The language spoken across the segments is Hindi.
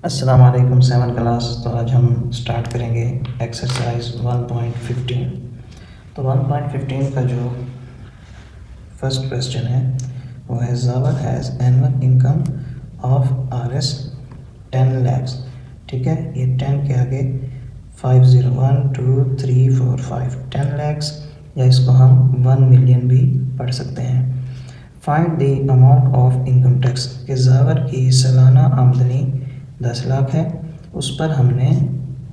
अस्सलाम वालेकुम 7 क्लास। तो आज हम स्टार्ट करेंगे एक्सरसाइज 1.15। तो 1.15 का जो फर्स्ट क्वेश्चन है वो है Zawar has annual income of RS 10 lakhs. ठीक है, ये 10 के आगे 50 1 2 3 4 5 10 लैक्स, या इसको हम 1 मिलियन भी पढ़ सकते हैं। Find the amount of income tax के ज़ावर की सालाना आमदनी 10 लाख है, उस पर हमने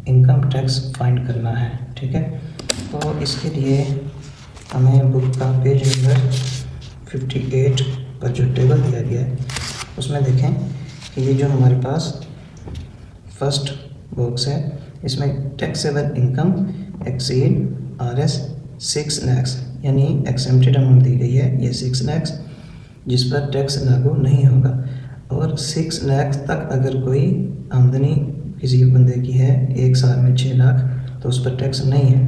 इनकम टैक्स फाइंड करना है। ठीक है, तो इसके लिए हमें बुक का पेज नंबर 58 पर जो टेबल दिया गया है उसमें देखें कि ये जो हमारे पास फर्स्ट बॉक्स है इसमें taxable income exceed RS 6 lakhs, यानी एक्सेम्प्टेड अमाउंट दी गई है ये 6 लैक्स जिस पर टैक्स लागू नहीं होगा। और 6 लाख तक अगर कोई आमदनी किसी बंदे की है एक साल में 6 लाख तो उस पर टैक्स नहीं है।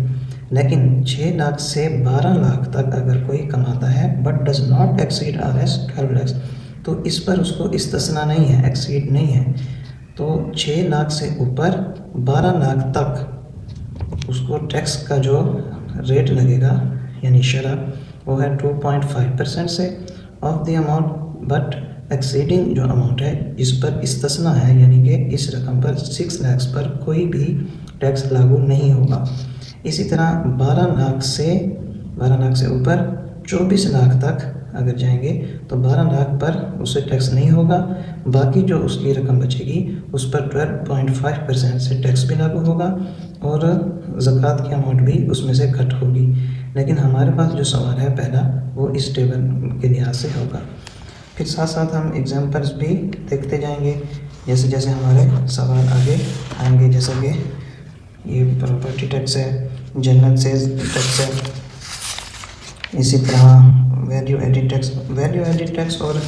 लेकिन 6 लाख से 12 लाख तक अगर कोई कमाता है but does not exceed RS 12 lakhs, तो इस पर उसको इस्तिस्ना नहीं है, एक्सीड नहीं है। तो 6 लाख से ऊपर 12 लाख तक उसको टैक्स का जो रेट लगेगा यानी शरह वो है 2.5% से of the amount, but exceeding जो अमाउंट है जिस पर इस्तिस्ना है यानी कि इस रकम पर 6 लाख पर कोई भी टैक्स लागू नहीं होगा। इसी तरह 12 लाख से ऊपर 24 लाख तक अगर जाएंगे तो 12 लाख पर उसे टैक्स नहीं होगा, बाकी जो उसकी रकम बचेगी उस पर 12.5% से टैक्स भी लागू होगा और ज़कात की अमाउंट भी उसमें से कट होगी। लेकिन हमारे पास जो सवाल है पहला वो इस टेबल के लिहाज से होगा। फिर साथ साथ हम एग्जांपल्स भी देखते जाएंगे जैसे जैसे हमारे सवाल आगे आएंगे, जैसे कि ये प्रॉपर्टी टैक्स है, जनरल सेल्स टैक्स है, इसी तरह वैल्यू एडिड टैक्स और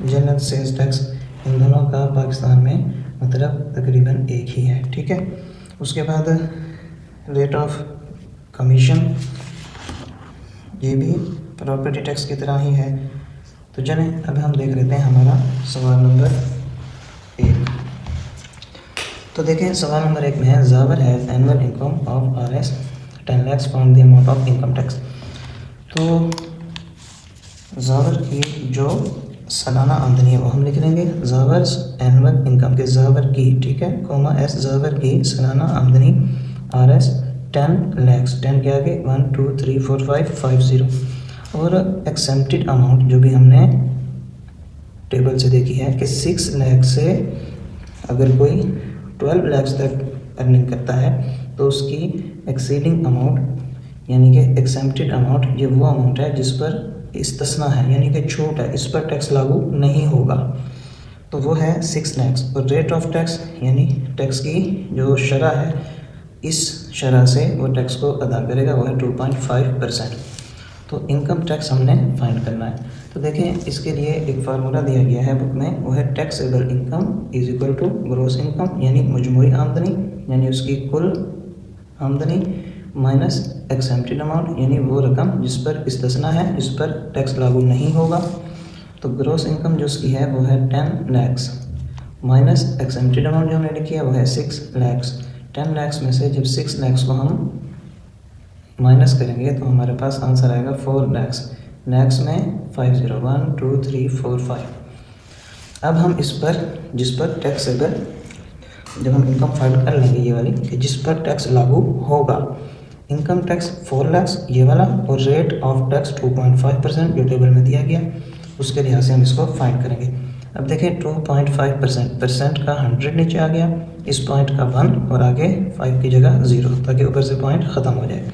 जनरल सेल्स टैक्स, इन दोनों का पाकिस्तान में मतलब तकरीबन एक ही है। ठीक है, उसके बाद रेट ऑफ कमीशन ये भी प्रॉपर्टी टैक्स की तरह ही है। तो चलें अब हम देख लेते हैं हमारा सवाल नंबर 1। तो देखें सवाल नंबर 1 में है Zawar has annual income of RS 10 lakhs, find the amount of income tax. तो ज़ावर की जो सालाना आमदनी है वो हम लिख लेंगे ज़ावर्स एनुअल इनकम के ज़ावर की, ठीक है, कोमा एस ज़ावर की सालाना आमदनी आरएस 10 लैक्स, 10 के आगे 1 2 3 4 5 50, और एक्सेम्प्टेड अमाउंट जो भी हमने टेबल से देखी है कि 6 लाख से अगर कोई 12 लाख तक अर्निंग करता है तो उसकी एक्सीडिंग अमाउंट यानी कि एक्सेम्प्टेड अमाउंट ये वो अमाउंट है जिस पर इस्तिस्ना है यानी कि छूट है, इस पर टैक्स लागू नहीं होगा, तो वो है 6 लाख। और रेट ऑफ टैक्स यानी टैक्स की जो शरह है इस शरह से वो टैक्स को अदा करेगा वो है 2.5%। तो इनकम टैक्स हमने फाइंड करना है। तो देखें इसके लिए एक फार्मूला दिया गया है बुक में, वो है taxable income is equal to gross income यानी मजमूई आमदनी यानी उसकी कुल आमदनी माइनस एक्सेम्प्टेड अमाउंट यानी वो रकम जिस पर इस्तिस्ना है जिस पर टैक्स लागू नहीं होगा। तो ग्रॉस इनकम जो उसकी है वो है 10 लैक्स माइनस एक्सेम्प्टेड अमाउंट जो हमने लिखी है वो है 6 लैक्स। 10 लैक्स में से जब 6 लैक्स को हम माइनस करेंगे तो हमारे पास आंसर आएगा 4 लैक्स, लैक्स में 50 1 2 3 4 5। अब हम इस पर जिस पर टैक्सेबल जब हम इनकम फाइंड कर लेंगे ये वाली कि जिस पर टैक्स लागू होगा, इनकम टैक्स 4 लैक्स ये वाला और रेट ऑफ टैक्स 2.5% जो टेबल में दिया गया उसके लिहाज से हम इसको फाइंड करेंगे। अब देखें 2.5% का 100 नीचे आ गया, इस पॉइंट का 1 और आगे 5 की जगह 0 ताकि ऊपर से पॉइंट ख़त्म हो जाए।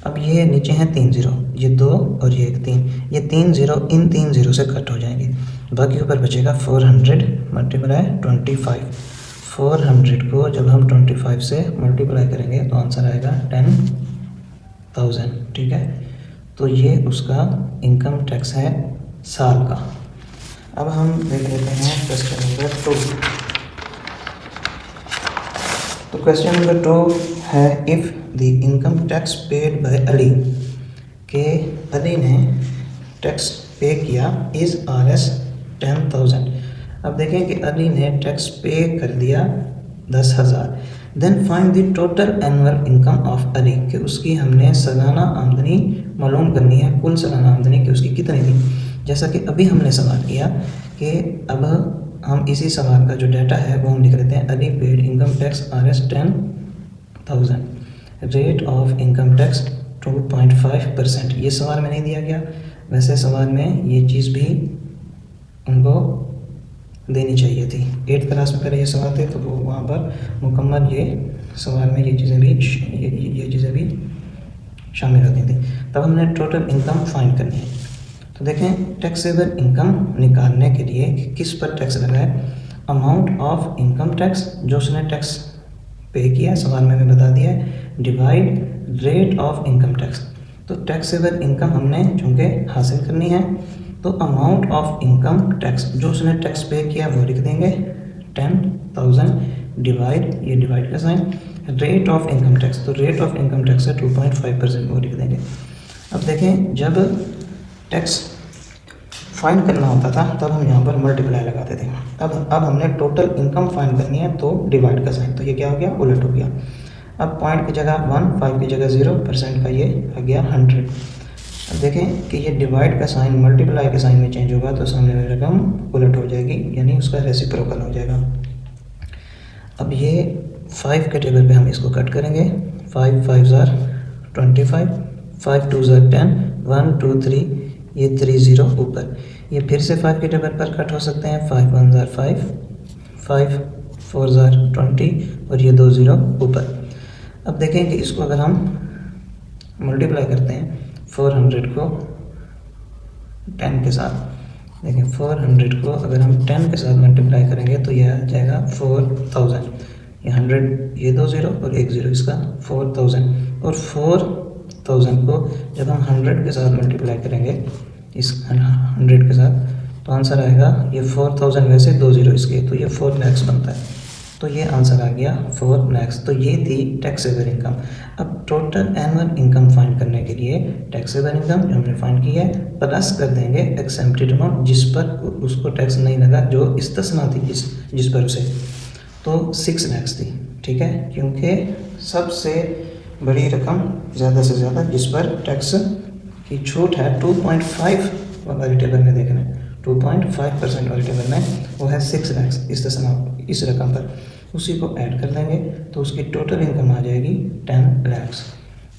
अब ये नीचे हैं 3 0, ये 2 और ये 1 3, ये 3 0 इन 3 0 से कट हो जाएंगे, बाकी ऊपर बचेगा 400 मल्टीप्लाई 25। 400 को जब हम 25 से मल्टीप्लाई करेंगे तो आंसर आएगा 10,000। ठीक है, तो ये उसका इनकम टैक्स है साल का। अब हम देख लेते हैं क्वेश्चन नंबर 2। तो क्वेश्चन नंबर 2 है if the income tax paid by Ali, के अली ने टैक्स पे किया इज़ आरएस 10,000। अब देखें कि अली ने टैक्स पे कर दिया 10,000। Then find the total annual income of Ali, कि उसकी हमने सालाना आमदनी मालूम करनी है, कुल सालाना आमदनी कि उसकी कितनी थी। जैसा कि अभी हमने सवाल किया कि अब हम इसी सवाल का जो डाटा है वो हम लिख लेते हैं। Ali paid income tax RS 10,000, rate of income tax 2.5%। ये सवाल में नहीं दिया गया, वैसे सवाल में ये चीज़ भी उनको देनी चाहिए थी। 8th क्लास में पहले ये सवाल थे तो वो वहाँ पर मुकम्मल ये सवाल में ये चीज़ें भी शामिल होती थी। तब हमने टोटल इनकम फाइंड करनी है। तो देखें टैक्सेबल इनकम निकालने के लिए किस पर टैक्स लगा है, अमाउंट ऑफ इनकम टैक्स जो उसने टैक्स पे किया, सवाल में बता दिया है, divide rate of income tax. तो टैक्सेबल इनकम हमने चूँकि हासिल करनी है तो अमाउंट ऑफ इनकम टैक्स जो उसने टैक्स पे किया वो लिख देंगे 10,000 डिवाइड, ये डिवाइड का sign, rate of income tax, तो रेट ऑफ इनकम टैक्स है 2.5%, वो लिख देंगे। अब देखें जब टैक्स फाइंड करना होता था तब हम यहाँ पर मल्टीप्लाई लगाते थे। अब हमने टोटल इनकम फाइंड करनी है तो डिवाइड का साइन, तो ये क्या हो गया, उलट हो गया। अब पॉइंट की जगह 1, 5 की जगह 0% का ये आ गया 100। अब देखें कि ये डिवाइड का साइन मल्टीप्लाई के साइन में चेंज होगा तो सामने वाली रकम उलट हो जाएगी, यानी उसका रेसिप्रोकल हो जाएगा। अब ये 5 के टेबल पे हम इसको कट करेंगे। 5 5 ज़ार 25, 5 2 ज़ार 10, 1 2 3, ये 3 0 ऊपर, ये फिर से 5 के टेबल पर कट हो सकते हैं। 5 1 ज़ार 5, 5 4 ज़ार 20 और ये 2 0 ऊपर। अब देखें कि इसको अगर हम मल्टीप्लाई करते हैं 400 को 10 के साथ, देखें 400 को अगर हम 10 के साथ मल्टीप्लाई करेंगे तो यह आ जाएगा 4000, ये 100, ये 2 0 और 1 0, इसका 4000। और 4000 को जब हम 100 के साथ मल्टीप्लाई करेंगे इस 100 के साथ तो आंसर आएगा, ये 4000 वैसे 2 0 इसके, तो ये 4 lakhs बनता है, तो ये आंसर आ गया 4 lakhs। तो ये थी टैक्सेबल इनकम। अब टोटल एनुअल इनकम फाइंड करने के लिए टैक्सेबल इनकम जो हमने फाइंड की है प्लस कर देंगे एक्सेम्प्टेड अमाउंट जिस पर उसको टैक्स नहीं लगा, जो इस्तिस्ना थी जिस पर उसे, तो 6 lakhs थी, ठीक है, क्योंकि सबसे बड़ी रकम ज़्यादा से ज़्यादा जिस पर टैक्स की छूट है 2.5 वाली टेबल में देखना है, 2.5% वाली टेबल में वो है 6 lakhs इस्तिस्ना इस रकम पर, उसी को ऐड कर देंगे तो उसकी टोटल इनकम आ जाएगी 10 lakhs।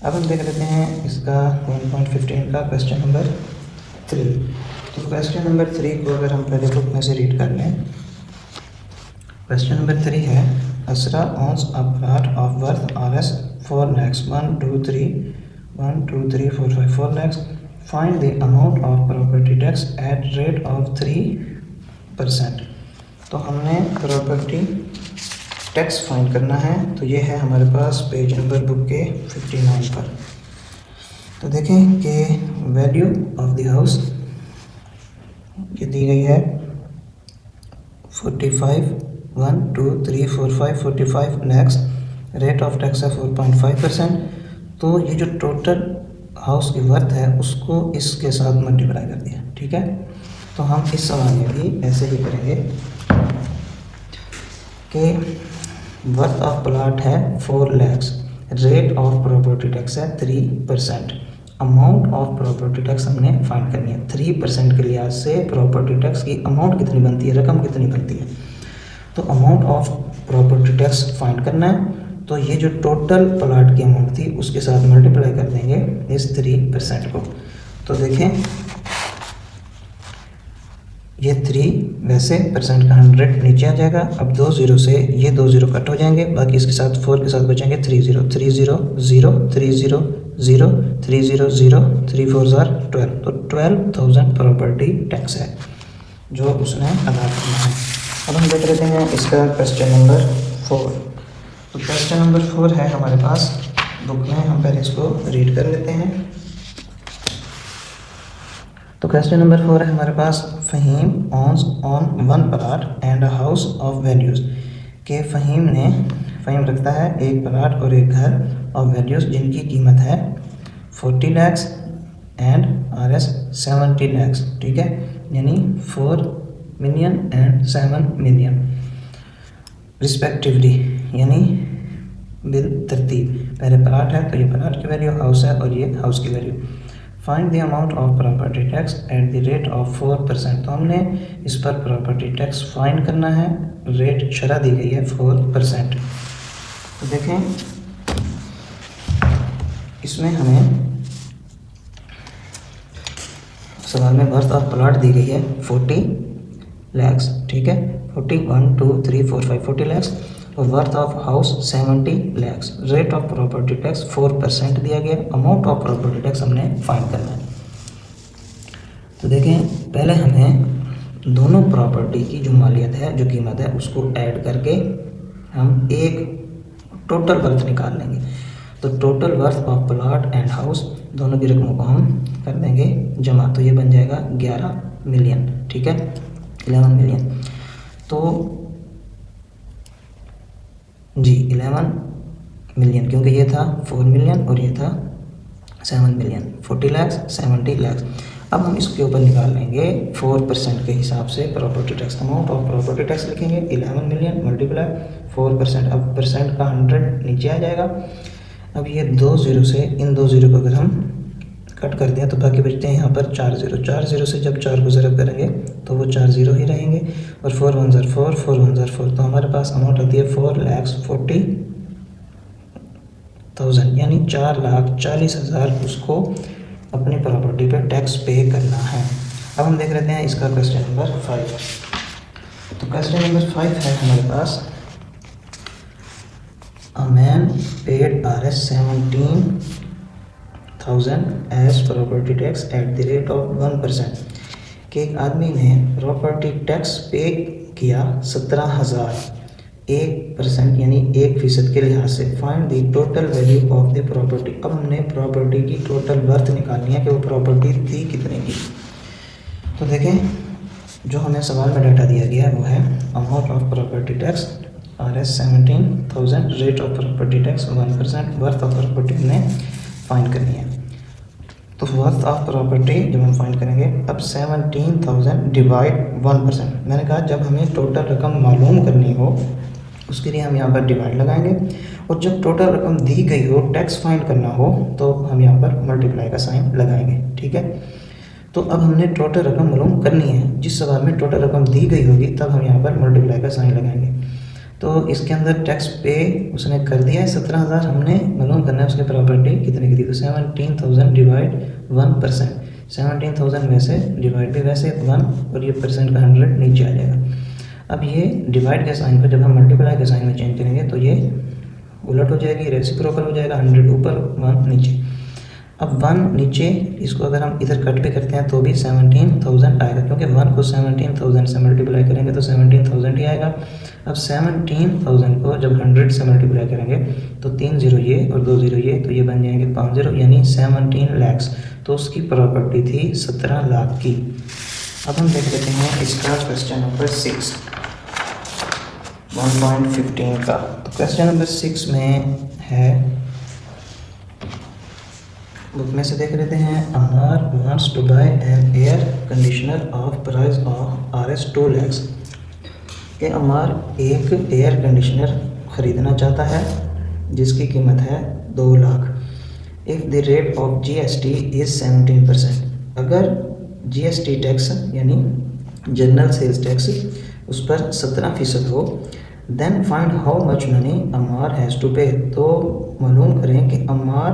अब हम देख लेते हैं इसका 1.15 का क्वेश्चन नंबर 3। तो क्वेश्चन नंबर 3 को अगर हम पहले बुक में से रीड कर लें, क्वेश्चन नंबर 3 है Asra owns a plot of worth RS 4 lakhs, 1 2 3 4 5 4 lakhs, find the amount of property tax at rate of 3%। तो हमने प्रॉपर्टी टैक्स फाइंड करना है, तो ये है हमारे पास पेज नंबर बुक के 59 पर। तो देखें कि वैल्यू ऑफ द हाउस ये दी गई है 45, 1 2 3 4 5 45 lakhs, रेट ऑफ टैक्स है 4.5%। तो ये जो टोटल हाउस की वर्थ है उसको इसके साथ मल्टीप्लाई कर दिया, ठीक है। तो हम इस सवाल में भी ऐसे ही करेंगे कि वर्थ ऑफ प्लॉट है 4 lakhs, rate of property tax है 3%, अमाउंट ऑफ प्रॉपर्टी टैक्स हमने फाइंड करनी है। 3% के लिहाज से प्रॉपर्टी टैक्स की अमाउंट कितनी बनती है, रकम कितनी बनती है, तो amount of property tax find करना है। तो ये जो टोटल प्लॉट की अमाउंट थी उसके साथ मल्टीप्लाई कर देंगे इस 3% को। तो देखें ये 3 वैसे परसेंट का 100 नीचे आ जाएगा। अब 2 0 से ये 2 0 कट हो जाएंगे, बाकी इसके साथ 4 के साथ बचेंगे 3 0 3 0 0 3 0 0 3 0 0 3 4 ज़ार 12, तो 12,000 प्रॉपर्टी टैक्स है जो उसने अदा करना है। अब हम देख लेते हैं इसका क्वेश्चन नंबर 4। तो क्वेश्चन नंबर 4 है हमारे पास बुक में, हम पहले इसको रीड कर लेते हैं। तो क्वेश्चन नंबर 4 है हमारे पास, Faheem owns on 1 plot and a house of values, के फ़हीम रखता है एक प्लॉट और एक घर ऑफ वैल्यूज़ जिनकी कीमत है 40 lakhs एंड RS 70 lakhs, ठीक है, यानी 4 मिलियन एंड 7 मिलियन रिस्पेक्टिवली, यानी बिल तरतीब। पहले प्लाट है तो ये प्लाट की वैल्यू, हाउस है और ये हाउस की value. Find the amount of property tax at the rate of 4%। तो हमने इस पर प्रॉपर्टी टैक्स फाइंड करना है, रेट शरह दी गई है 4%। तो देखें इसमें हमें सवाल में वर्थ ऑफ प्लॉट दी गई है 40 लाख, ठीक है, 40 1 2 3 4 5 40 लाख, और worth of house 70 lakh. Rate of property tax 4% दिया गया, अमाउंट ऑफ प्रॉपर्टी टैक्स हमने फाइंड करना है। तो देखें पहले हमें दोनों प्रॉपर्टी की जो मालियत है, जो कीमत है, उसको ऐड करके हम एक टोटल वर्थ निकाल लेंगे। तो total worth of plot and house, दोनों की रकमों को हम कर देंगे जमा, तो ये बन जाएगा 11 मिलियन, ठीक है, 11 मिलियन। तो जी 11 मिलियन, क्योंकि ये था 4 मिलियन और ये था 7 मिलियन, 40 लाख 70 लाख। अब हम इसके ऊपर निकाल लेंगे 4% के हिसाब से property tax. Amount of property tax लिखेंगे 11 मिलियन मल्टीप्लाई 4%। अब परसेंट का 100 नीचे आ जाएगा। अब ये 2 जीरो से, इन 2 जीरो को अगर हम कट कर दें तो बाकी बचते हैं यहाँ पर 4 जीरो। 4 जीरो से जब 4 को ज़रब करेंगे तो वो 4 जीरो ही रहेंगे, और 4 1 ज़र 4, 4 1 ज़र 4, तो हमारे पास अमाउंट आती है 4,40,000, यानी 4,40,000 उसको अपनी प्रॉपर्टी पे टैक्स पे करना है। अब हम देख लेते हैं इसका क्वेश्चन नंबर 5। तो क्वेश्चन नंबर 5 है हमारे पास, A man paid Rs 17,000 as property tax at the rate of 1%। कि एक आदमी ने प्रॉपर्टी टैक्स पे किया 17,000 1% यानी 1% के लिहाज से। Find the total value of the property. अब हमने प्रॉपर्टी की टोटल वर्थ निकालनी है कि वो प्रॉपर्टी थी कितने की। तो देखें जो हमें सवाल में डाटा दिया गया है वो है amount of property tax Rs 17,000, rate of property tax 1%, worth of property हमने फाइंड करनी है। तो वर्थ ऑफ प्रॉपर्टी जब हम फाइंड करेंगे, अब 17,000 डिवाइड 1%। मैंने कहा जब हमें टोटल रकम मालूम करनी हो उसके लिए हम यहाँ पर डिवाइड लगाएंगे, और जब टोटल रकम दी गई हो, टैक्स फाइंड करना हो, तो हम यहाँ पर मल्टीप्लाई का साइन लगाएंगे, ठीक है। तो अब हमने टोटल रकम मालूम करनी है, जिस सवाल में टोटल रकम दी गई होगी तब हम यहाँ पर मल्टीप्लाई का साइन लगाएंगे। तो इसके अंदर टैक्स पे उसने कर दिया है 17,000, हमने मालूम करना है उसकी प्रॉपर्टी कितने की थी। तो 17,000 डिवाइड 1%, 17,000 में से डिवाइड भी वैसे 1, और ये परसेंट का 100 नीचे आ जाएगा। अब ये डिवाइड के साइन को जब हम मल्टीप्लाई के साइन में चेंज करेंगे तो ये उलट हो जाएगी, रेसिप्रोकल हो जाएगा, 100 ऊपर 1 नीचे। अब 1 नीचे, इसको अगर हम इधर कट भी करते हैं तो भी 17,000 आएगा, क्योंकि 1 को 17,000 से मल्टीप्लाई करेंगे तो 17,000 ही आएगा। अब 17,000 को जब 100 से मल्टीप्लाई करेंगे तो 3 जीरो ये और 2 जीरो ये, तो ये बन जाएंगे 5 जीरो, यानी 17 लाख। तो उसकी प्रॉपर्टी थी 17 लाख की। अब हम देख लेते हैं इसका क्वेश्चन नंबर 6 1.15 का। तो क्वेश्चन नंबर 6 में है, बुक में से देख लेते हैं, Amar wants to buy an air conditioner of price of Rs 2 lakh. कि अमर एक एयर कंडीशनर ख़रीदना चाहता है जिसकी कीमत है 2 lakh. If the rate of GST is 17%। अगर GST टैक्स यानी जनरल सेल्स टैक्स उस पर 17% हो, then find how much money Amar has to pay. तो मालूम करें कि अमर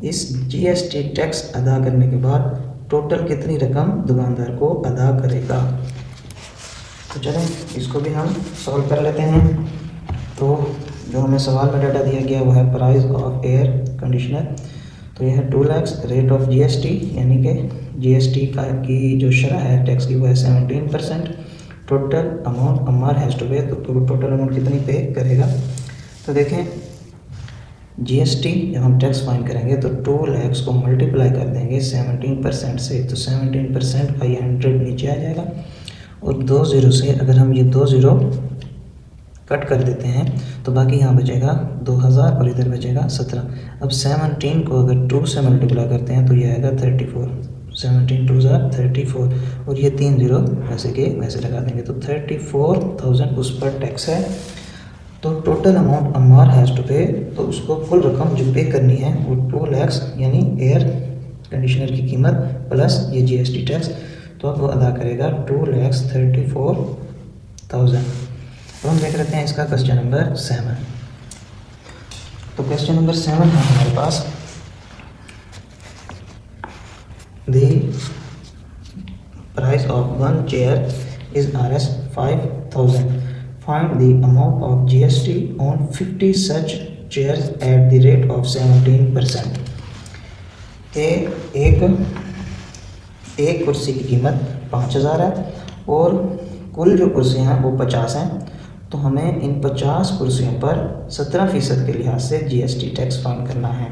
इस GST टैक्स अदा करने के बाद टोटल कितनी रकम दुकानदार को अदा करेगा। तो चलें इसको भी हम सॉल्व कर लेते हैं। तो जो हमें सवाल में डाटा दिया गया वो है प्राइस ऑफ एयर कंडीशनर। तो यह है 2 लाख, रेट ऑफ GST यानी कि GST का की जो शरह है टैक्स की वो है 17%। Total amount Amar has to pay, तो टोटल अमाउंट कितनी पे करेगा। तो देखें GST जब हम टैक्स फाइंड करेंगे तो 2 लाख को मल्टीप्लाई कर देंगे 17% से, तो 17% का ये 100 नीचे आ जाएगा, और 2 जीरो से अगर हम ये 2 जीरो कट कर देते हैं तो बाकी यहाँ बचेगा 2000 और इधर बचेगा 17। अब 17 को अगर 2 से मल्टीप्लाई करते हैं तो ये आएगा 34, 17 टू ज़ार 34 और ये 3 जीरो वैसे के वैसे लगा देंगे तो 34,000 उस पर टैक्स है। तो total amount Ammar has to pay, तो उसको कुल रकम जो पे करनी है वो 2 लाख यानी एयर कंडीशनर की कीमत प्लस ये GST टैक्स, तो अब वो अदा करेगा 2,34,000। तो हम देख लेते हैं इसका क्वेश्चन नंबर 7। तो क्वेश्चन नंबर 7 है हमारे पास, the price of 1 chair is Rs 5,000, find the amount of GST on 50 such chairs at the rate of 17%। एक कुर्सी की कीमत 5,000 है और कुल जो कुर्सियाँ हैं वो 50 हैं, तो हमें इन 50 कुर्सियों पर 17% के लिहाज से GST टैक्स फाइंड करना है।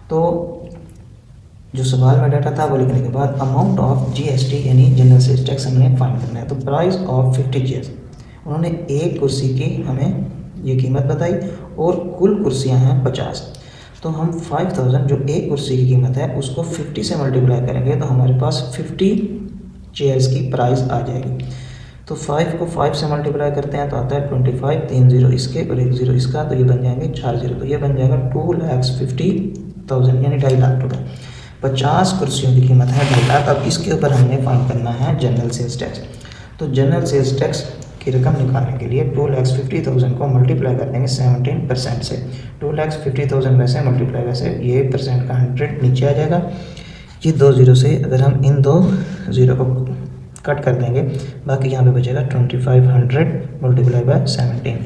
तो जो सवाल में डाटा था वो लिखने के बाद अमाउंट ऑफ GST यानी जनरल सेल्स टैक्स हमें फाइंड करना है। तो प्राइस ऑफ 50 चेयर्स, उन्होंने एक कुर्सी की हमें ये कीमत बताई और कुल कुर्सियां हैं 50, तो हम 5,000 जो एक कुर्सी की कीमत है उसको 50 से मल्टीप्लाई करेंगे तो हमारे पास 50 चेयर्स की प्राइस आ जाएगी। तो 5 को 5 से मल्टीप्लाई करते हैं तो आता है 25, 3 जीरो इसके और 1 जीरो इसका, तो ये बन जाएंगे 4 जीरो, तो ये बन जाएगा 2,50,000 यानी 2.5 लाख रुपये। 50 कुर्सियों की कीमत है 2.5 लाख। अब इसके ऊपर हमने फाइंड करना है जनरल सेल्स टैक्स। तो जनरल सेल्स टैक्स की रकम निकालने के लिए 2,50,000 को मल्टीप्लाई कर देंगे 17% से। 2,50,000 वैसे मल्टीप्लाई वैसे ये परसेंट का 100 नीचे आ जाएगा। ये 2 जीरो से अगर हम इन 2 जीरो को कट कर देंगे बाकी यहाँ पे बचेगा 2,500 मल्टीप्लाई बाय 17।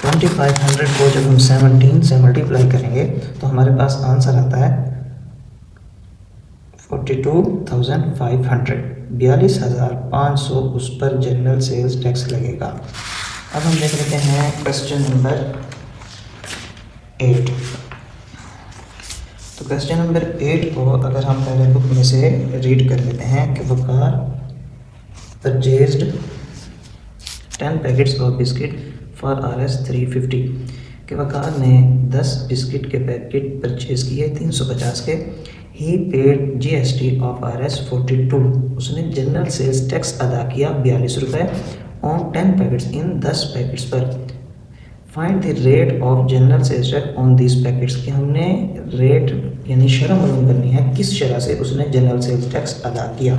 2,500 को जब हम 17 से मल्टीप्लाई करेंगे तो हमारे पास आंसर आता है 42,500, 42,500 उस पर जनरल सेल्स टैक्स लगेगा। अब हम देख लेते हैं क्वेश्चन नंबर 8। तो क्वेश्चन नंबर 8 को अगर हम पहले बुक में से रीड कर लेते हैं कि Waqar purchased 10 packets of biscuit for Rs 350, कि वकार ने 10 बिस्किट के पैकेट परचेज किए 350 के। ही पेड GST ऑफ Rs 42, उसने जनरल सेल्स टैक्स अदा किया 42 रुपये ऑन 10 पैकेट्स, इन 10 पैकेट्स पर। Find the rate of general sales tax on this packets, कि हमने रेट यानी शरह मालूम करनी है किस शरह से उसने जनरल सेल्स टैक्स अदा किया।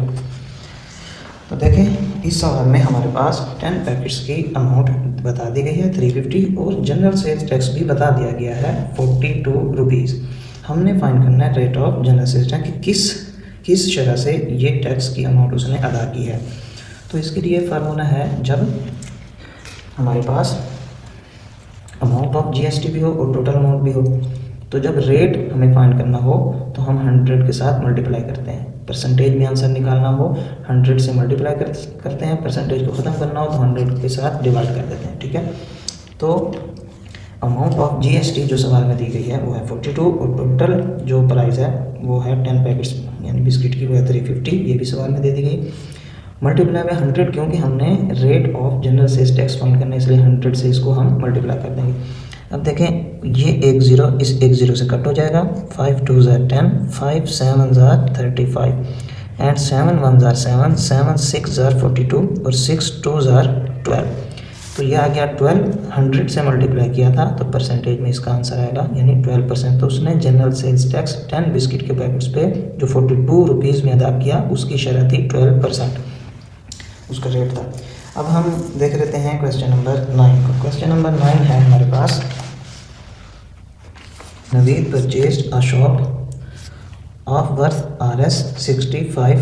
तो देखें इस सवाल में हमारे पास 10 पैकेट्स की अमाउंट बता दी गई है 350 और जनरल सेल्स टैक्स भी बता दिया गया है 42 रुपीज़। हमने फाइंड करना है rate of general sales tax कि किस शरह से ये टैक्स की अमाउंट उसने अदा की है। तो इसके लिए फार्मूला है, जब हमारे पास अमाउंट ऑफ GST भी हो और टोटल अमाउंट भी हो, तो जब रेट हमें फाइंड करना हो तो हम 100 के साथ मल्टीप्लाई करते हैं। परसेंटेज में आंसर निकालना हो 100 से मल्टीप्लाई करते हैं, परसेंटेज को ख़त्म करना हो तो 100 के साथ डिवाइड कर देते हैं। ठीक है, तो अमाउंट ऑफ GST जो सवाल में दी गई है वो है 42 और टोटल जो प्राइस है वो है 10 पैकेट्स यानी बिस्किट की वो है 350, ये भी सवाल में दे दी गई। मल्टीप्लाई बाय 100 क्योंकि हमने rate of general sales tax find करना है इसलिए 100 से इसको हम मल्टीप्लाई कर देंगे। अब देखें ये 1 जीरो इस 1 जीरो से कट हो जाएगा, 5 2 ज़ार 10, 5 7 ज़ार 35 एंड 7 1 ज़ार 7, 7 6 ज़ार 42 और 6 2 ज़ार 12। तो ये आ गया 12, 100 से मल्टीप्लाई किया था तो परसेंटेज में इसका आंसर आएगा यानी 12%। तो उसने जनरल सेल्स टैक्स 10 बिस्किट के पैकेट्स पे जो 42 रुपीज़ में अदा किया उसकी शरह थी 12% उसका रेट था। अब हम देख लेते हैं क्वेश्चन नंबर 9 को। क्वेश्चन नंबर 9 है हमारे पास, Naveed purchased a shop of worth Rs 65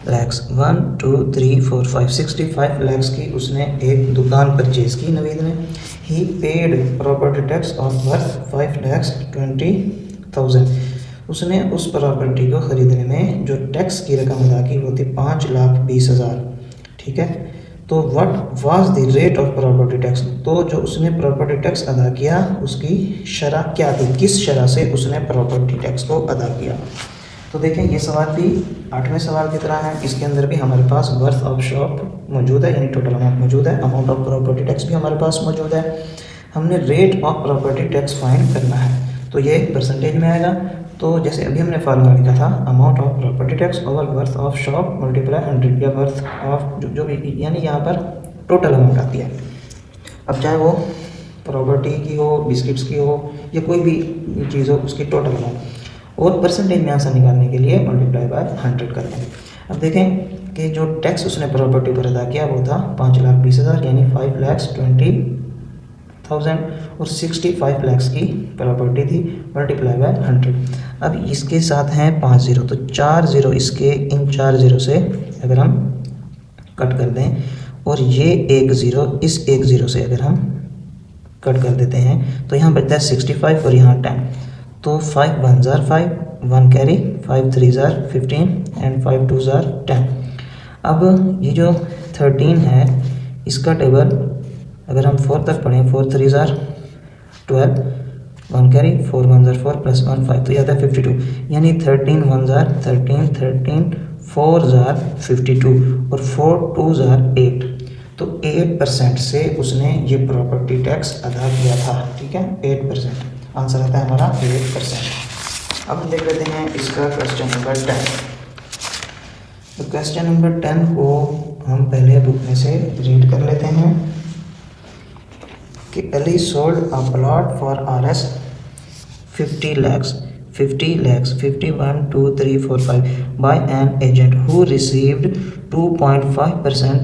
lakhs 1 2 3 4 5 65 lakhs की उसने एक दुकान परचेज की नवीद ने। He paid property tax of worth 5,20,000, उसने उस प्रॉपर्टी को ख़रीदने में जो टैक्स की रकम अदा की वो थी 5,20,000। ठीक है, तो what was the rate of property tax, तो जो उसने प्रॉपर्टी टैक्स अदा किया उसकी शरह क्या थी, किस शरह से उसने प्रॉपर्टी टैक्स को अदा किया। तो देखें ये सवाल भी 8वें सवाल की तरह है, इसके अंदर भी हमारे पास वर्थ ऑफ शॉप मौजूद है यानी टोटल अमाउंट मौजूद है, अमाउंट ऑफ प्रॉपर्टी टैक्स भी हमारे पास मौजूद है। हमने rate of property tax find करना है। तो ये परसेंटेज में आएगा। तो जैसे अभी हमने फार्मूला लिखा था, amount of property tax over worth of shop multiply 100 या वर्थ ऑफ जो भी, यानी यहाँ पर टोटल अमाउंट आती है। अब चाहे वो प्रॉपर्टी की हो, बिस्किट्स की हो, या कोई भी चीज़ हो, उसकी टोटल अमाउंट, और परसेंटेज में आंसर निकालने के लिए मल्टीप्लाई बाय 100 कर देंगे। अब देखें कि जो टैक्स उसने प्रॉपर्टी पर अदा किया वो था 5,20,000 यानी 5,20,000, और 65 लाख की प्रॉपर्टी थी, मल्टीप्लाई बाय 100। अब इसके साथ हैं 5 जीरो, तो 4 जीरो इसके इन 4 जीरो से अगर हम कट कर दें, और ये 1 ज़ीरो इस 1 ज़ीरो से अगर हम कट कर देते हैं, तो यहाँ बचता है 65 और यहाँ 10। तो 5 1 ज़ार 5, 1 कैरी, 5 3 ज़ार 15 एंड 5 2 ज़ार 10। अब ये जो 13 है इसका टेबल अगर हम 4 तक पढ़ें, 4 3 ज़ार 12, 1 कैरी, 4 1 ज़ार 4 प्लस 1 5, तो ये आता है 52, यानी 13 1 ज़ार 13, 13 4 ज़ार 52 और 4 2 ज़ार 8। तो 8% से उसने ये प्रॉपर्टी टैक्स अदा किया था, ठीक है, 8%। आंसर आता है हमारा 8%। अब हम देख लेते हैं इसका क्वेश्चन नंबर 10। तो क्वेश्चन नंबर 10 को हम पहले बुक में से रीड कर लेते हैं कि Ali sold a plot for RS 50 lakhs 50 1 2 3 4 5 by an agent who received 2.5%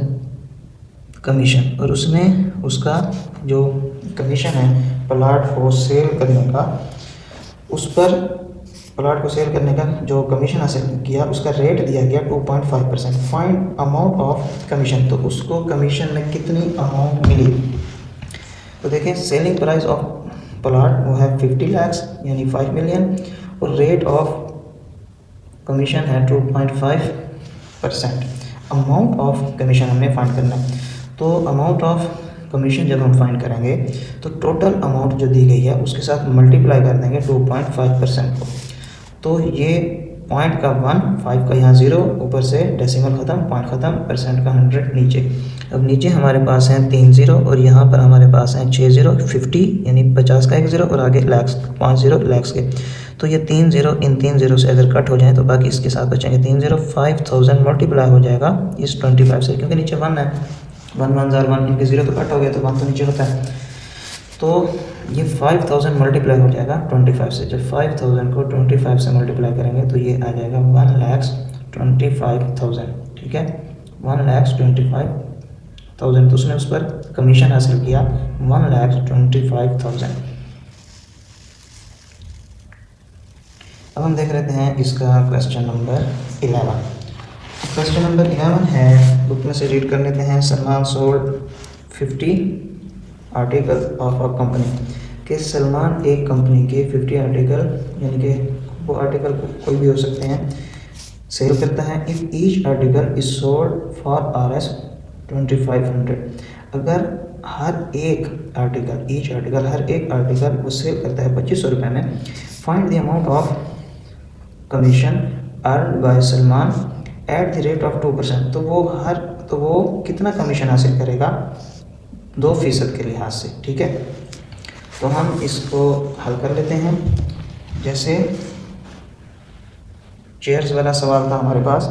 commission, और उसने उसका जो कमीशन है प्लाट को सेल करने का, उस पर प्लाट को सेल करने का जो कमीशन हासिल किया उसका रेट दिया गया 2.5%। फाइंड अमाउंट ऑफ कमीशन, तो उसको कमीशन में कितनी अमाउंट मिली। तो देखें सेलिंग प्राइस ऑफ प्लाट वो है 50 लाख यानी 5 मिलियन, और रेट ऑफ कमीशन है 2.5%। अमाउंट ऑफ कमीशन हमने फाइंड करना है। तो अमाउंट ऑफ कमीशन जब हम फाइंड करेंगे तो टोटल अमाउंट जो दी गई है उसके साथ मल्टीप्लाई कर देंगे 2.5% को। तो ये पॉइंट का 1, 5 का यहाँ 0, ऊपर से डेसिमल ख़त्म, पॉइंट ख़त्म, परसेंट का 100 नीचे। अब नीचे हमारे पास हैं 3 ज़ीरो, और यहाँ पर हमारे पास हैं 6 ज़ीरो, 50 यानी 50 का 1 ज़ीरो, और आगे लैक्स 5 ज़ीरो लैक्स के। तो ये 3 ज़ीरो इन 3 ज़ीरो से अगर कट हो जाए तो बाकी इसके साथ बचेंगे 3 ज़ीरो। 5000 मल्टीप्लाई हो जाएगा इस 25 से, क्योंकि नीचे 1 है, 1 1 ज़ार 1, इनके 0 तो कट हो गया तो 1 तो नीचे होता है। तो ये 5000 मल्टीप्लाई हो जाएगा 25 से। जब 5000 को 25 से मल्टीप्लाई करेंगे तो ये आ जाएगा 1,25,000, ठीक है, 1,25,000। तो उसने उस पर कमीशन हासिल किया 1,25,000। अब हम देख लेते हैं इसका क्वेश्चन नंबर 11। क्वेश्चन नंबर 11 है, बुक में से रीड कर लेते हैं। Salman sold 50 article of a company, कि सलमान एक कंपनी के 50 आर्टिकल, यानी कि वो आर्टिकल कोई भी हो सकते हैं, सेल करता है। If each article is sold for RS 2500, अगर हर एक आर्टिकल वो सेल करता है 2500 रुपये में। Find the amount of commission earn by Salman at the rate of 2%। तो वो कितना कमीशन हासिल करेगा 2% के लिहाज से, ठीक है। तो हम इसको हल कर लेते हैं। जैसे चेयर्स वाला सवाल था हमारे पास,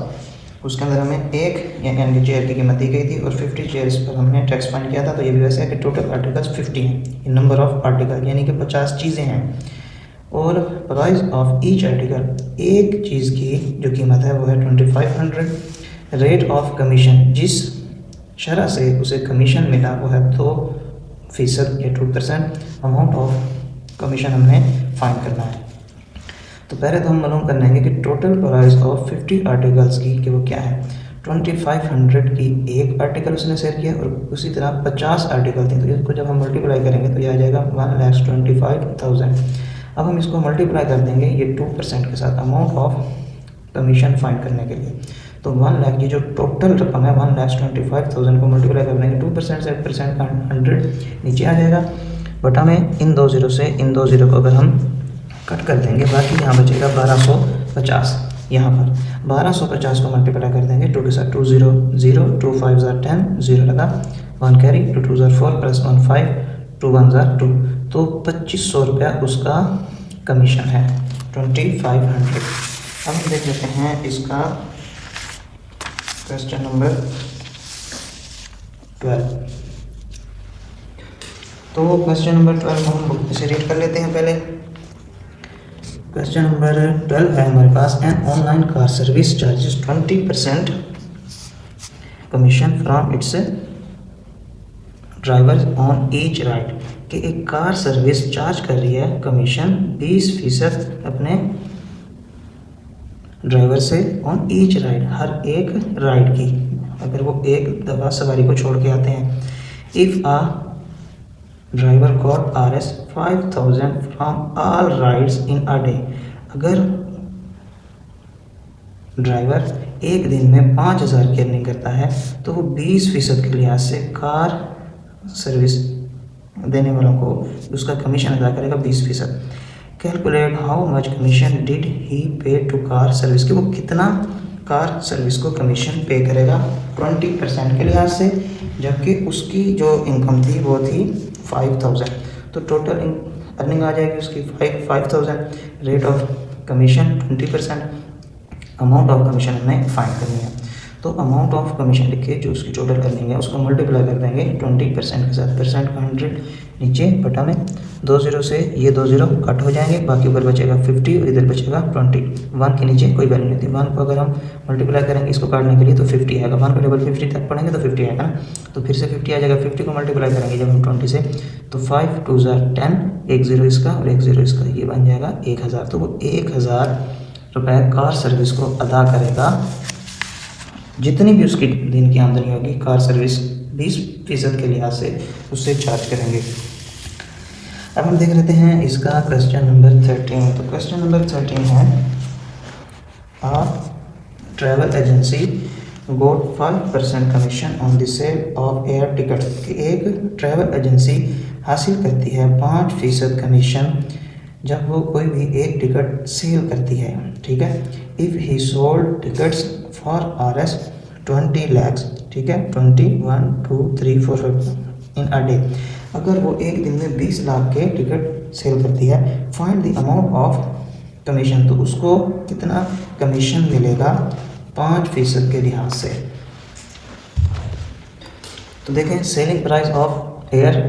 उसके अंदर हमें एक यानी चेयर की कीमत दी गई थी और 50 चेयर्स पर हमने टैक्स फाइंड किया था। तो ये भी वैसे है कि टोटल आर्टिकल्स 50 हैं, नंबर ऑफ आर्टिकल यानी कि 50 चीज़ें हैं, और प्राइस ऑफ ईच आर्टिकल, एक चीज़ की जो कीमत है वो है 2500। रेट ऑफ कमीशन, जिस शरह से उसे कमीशन मिला वो है 2% या 2%। अमाउंट ऑफ कमीशन हमने फाइंड करना है। तो पहले तो हम मालूम कर लेंगे कि टोटल प्राइस ऑफ 50 आर्टिकल्स की कि वो क्या है। 2500 की एक आर्टिकल उसने सेल किया, और उसी तरह 50 आर्टिकल थे, तो इसको जब हम मल्टीप्लाई करेंगे तो ये आ जाएगा 1,25,000। अब हम इसको मल्टीप्लाई कर देंगे ये 2% के साथ अमाउंट ऑफ कमीशन फाइंड करने के लिए। तो 1 लाख, ये जो टोटल रकम है 1,25,000 को मल्टीप्लाई कर देंगे 2% से, परसेंट का 100 नीचे आ जाएगा, बटा में इन 2 ज़ीरो से इन 2 ज़ीरो को अगर हम कट कर देंगे, बाकी यहाँ बचेगा 1250। यहाँ पर 1250 को मल्टीप्लाई कर देंगे 2 के साथ, 2 0 0, 2 5 ज़ार 10, 0 लगा, 1 कैरी, 2 2 ज़ार 4 प्लस 1 5, 2 1 ज़ार 2। तो 2500 रुपया उसका कमीशन है 2500। अब हम देख लेते हैं इसका क्वेश्चन नंबर 12। तो क्वेश्चन नंबर 12 हम बुक से रीड कर लेते हैं। पहले क्वेश्चन नंबर 12 है हमारे पास, an online car service charges 20% commission from its driver on each ride, कि एक कार सर्विस चार्ज कर रही है कमीशन 20% अपने ड्राइवर से ऑन ईच राइड, हर एक राइड की, अगर वो एक दफ़ा सवारी को छोड़ के आते हैं। If a driver got Rs 5000 from all rides in a day, अगर ड्राइवर एक दिन में 5000 की अर्निंग करता है तो वो 20% के लिहाज से कार सर्विस देने वालों को उसका कमीशन अदा करेगा 20%। Calculate how much commission did he पे टू कार सर्विस, कि वो कितना कार सर्विस को कमीशन पे करेगा 20% के लिहाज से, जबकि उसकी जो इनकम थी वो थी 5000। तो टोटल अर्निंग आ जाएगी उसकी 5000, rate of commission 20%, amount of commission हमें फाइंड करनी है। तो अमाउंट ऑफ कमीशन लिख के जो उसकी टोटल अर्निंग है उसको मल्टीप्लाई कर देंगे 20% के साथ, परसेंट का 100 नीचे बटा में 2 0 से ये 2 0 कट हो जाएंगे, बाकी ऊपर बचेगा 50 और इधर बचेगा 20। 1 के नीचे कोई वैल्यू नहीं थी। 1 को अगर हम मल्टीप्लाई करेंगे इसको काटने के लिए तो 50 आएगा, 1 का टेबल 50 तक पढ़ेंगे तो 50 आएगा ना, तो फिर से 50 आ जाएगा। 50 को मल्टीप्लाई करेंगे जब हम 20 से तो 5 2 10, 1 0 इसका और 1 0 इसका, ये बन जाएगा 1000। तो वो 1000 रुपये कार सर्विस को अदा करेगा, जितनी भी उसकी दिन की आमदनी होगी कार सर्विस 20% के लिहाज से उससे चार्ज करेंगे। अब हम देख लेते हैं इसका क्वेश्चन नंबर 13। तो क्वेश्चन नंबर 13 है, a travel agency got 5% commission on the sale of air ticket, कि एक ट्रैवल एजेंसी हासिल करती है 5% कमीशन जब वो कोई भी एक टिकट सेल करती है, ठीक है। If he sold tickets for Rs 20 lakhs, ठीक है, 20 1 2 3 4 5 इन अ डे, अगर वो एक दिन में 20 लाख के टिकट सेल करती है, find the amount of commission, तो उसको कितना कमीशन मिलेगा 5% के लिहाज से। तो देखें selling price of air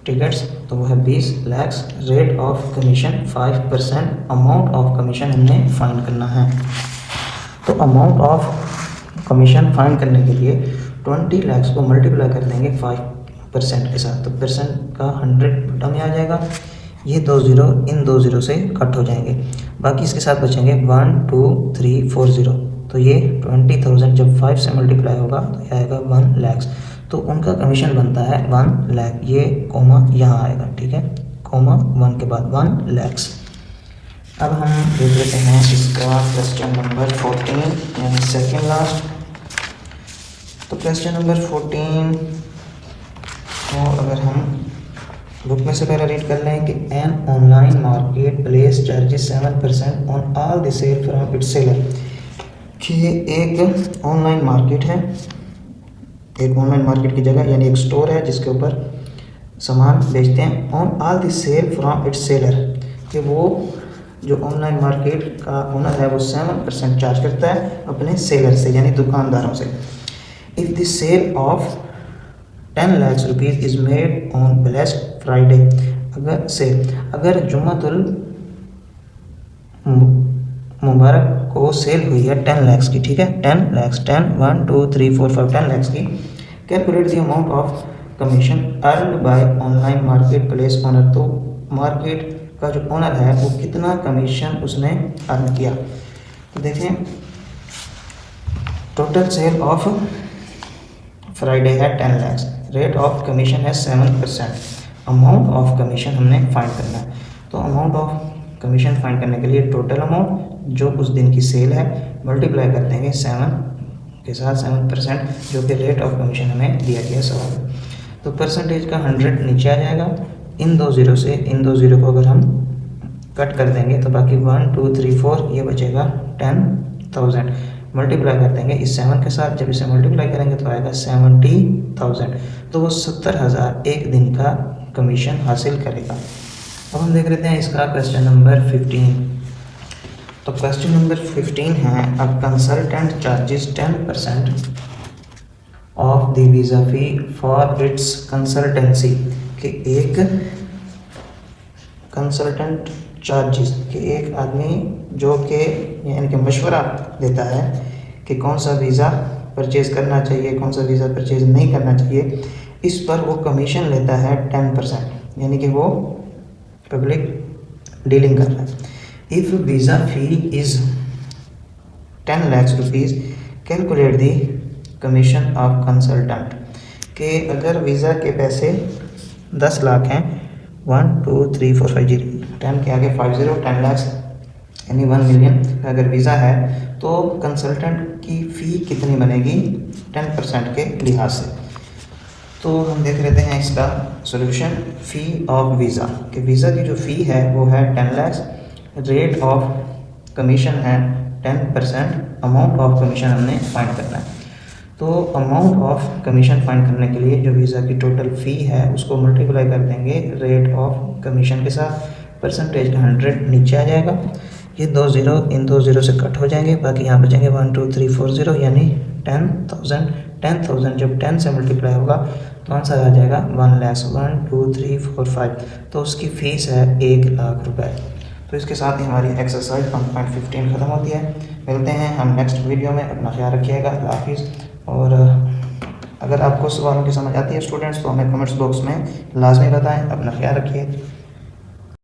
tickets तो वो है 20 lakh, rate of commission 5%, amount of commission हमने फाइंड करना है। तो अमाउंट ऑफ कमीशन फाइंड करने के लिए 20 लाख को मल्टीप्लाई कर देंगे 5% के साथ, तो परसेंट का 100 बटा में आ जाएगा, ये 2 0 इन 2 0 से कट हो जाएंगे, बाकी इसके साथ बचेंगे 1 2 3 4 0, तो ये 20,000 जब 5 से मल्टीप्लाई होगा तो ये आएगा 1 लाख, तो उनका कमीशन बनता है 1 लाख, ये कोमा यहाँ आएगा, ठीक है, कोमा 1 के बाद 1 लाख। अब हम देख लेते हैं इसका क्वेश्चन नंबर 14 यानी सेकेंड लास्ट। तो क्वेश्चन नंबर 14 को अगर हम बुक में से पहले रीड कर लें कि an online market place charges 7% on all the sale from its seller, कि एक ऑनलाइन मार्केट है, एक ऑनलाइन मार्केट की जगह यानी एक स्टोर है जिसके ऊपर सामान बेचते हैं, on all the sale from its seller, कि वो जो ऑनलाइन मार्केट का ओनर है वो 7% चार्ज करता है अपने सेलर से यानी दुकानदारों से। If the sale of 10 lakh rupees is made on blessed Friday, अगर जुम्मतुल मुबारक को सेल हुई है 10 लाख की, ठीक है, 10 लाख 10 1 2 3 4 5 10 लाख की, calculate the amount of commission earned by online market place owner, तो मार्केट का जो ओनर है वो कितना कमीशन उसने अर्न किया। तो देखें टोटल सेल ऑफ फ्राइडे है 10 लाख, रेट ऑफ कमीशन है 7%, अमाउंट ऑफ कमीशन हमने फाइंड करना है। तो अमाउंट ऑफ कमीशन फाइंड करने के लिए टोटल अमाउंट जो उस दिन की सेल है मल्टीप्लाई कर देंगे 7 के साथ 7%, जो कि रेट ऑफ कमीशन हमें दिया गया सवाल में। तो परसेंटेज का 100 नीचे आ जाएगा, इन 2 0 से इन 2 0 को अगर हम कट कर देंगे तो बाकी 1 2 3 4 ये बचेगा 10,000, मल्टीप्लाई कर देंगे इस 7 के साथ, जब इसे मल्टीप्लाई करेंगे तो आएगा 70,000, तो वो 70,000 एक दिन का कमीशन हासिल करेगा। अब हम देख लेते हैं इसका क्वेश्चन नंबर 15। तो क्वेश्चन नंबर 15 है, a consultant charges 10% of the visa fee for its consultancy. कि एक कंसल्टेंट चार्जेस कि एक आदमी जो कि यानी कि मशवरा देता है कि कौन सा वीज़ा परचेज़ करना चाहिए, कौन सा वीज़ा परचेज़ नहीं करना चाहिए, इस पर वो कमीशन लेता है 10%, यानी कि वो पब्लिक डीलिंग कर रहा है। If visa fee is 10 lakh rupees, calculate the commission of consultant. कि अगर वीज़ा के पैसे 10 लाख हैं, 1 2 3 4 5 0 10 के आगे 50, 10 लाख यानी 1 मिलियन अगर वीज़ा है तो कंसल्टेंट की फ़ी कितनी बनेगी 10% के लिहाज से। तो हम देख लेते हैं इसका सॉल्यूशन। फ़ी ऑफ वीज़ा कि वीज़ा की जो फ़ी है वो है 10 लाख, रेट ऑफ कमीशन है 10%, अमाउंट ऑफ कमीशन हमने फाइंड करना है। तो अमाउंट ऑफ कमीशन फाइंड करने के लिए जो वीज़ा की टोटल फ़ी है उसको मल्टीप्लाई कर देंगे रेट ऑफ कमीशन के साथ, परसेंटेज का 100 नीचे आ जाएगा, ये 2 ज़ीरो इन 2 ज़ीरो से कट हो जाएंगे, बाकी यहाँ बचेंगे 1 2 3 4 0 यानी 10,000। 10,000 जब 10 से मल्टीप्लाई होगा तो आंसर आ जाएगा 1 लाख, 1 2 3 4 5। तो उसकी फ़ीस है 1 लाख रुपए। तो इसके साथ ही हमारी एक्सरसाइज 1.15 ख़त्म होती है। मिलते हैं हम नेक्स्ट वीडियो में, अपना ख्याल रखिएगा, अल्लाह हाफिज़। और अगर आपको सवालों की समझ आती है स्टूडेंट्स तो हमें कमेंट्स बॉक्स में लाजमी बताएं। अपना ख्याल रखिए।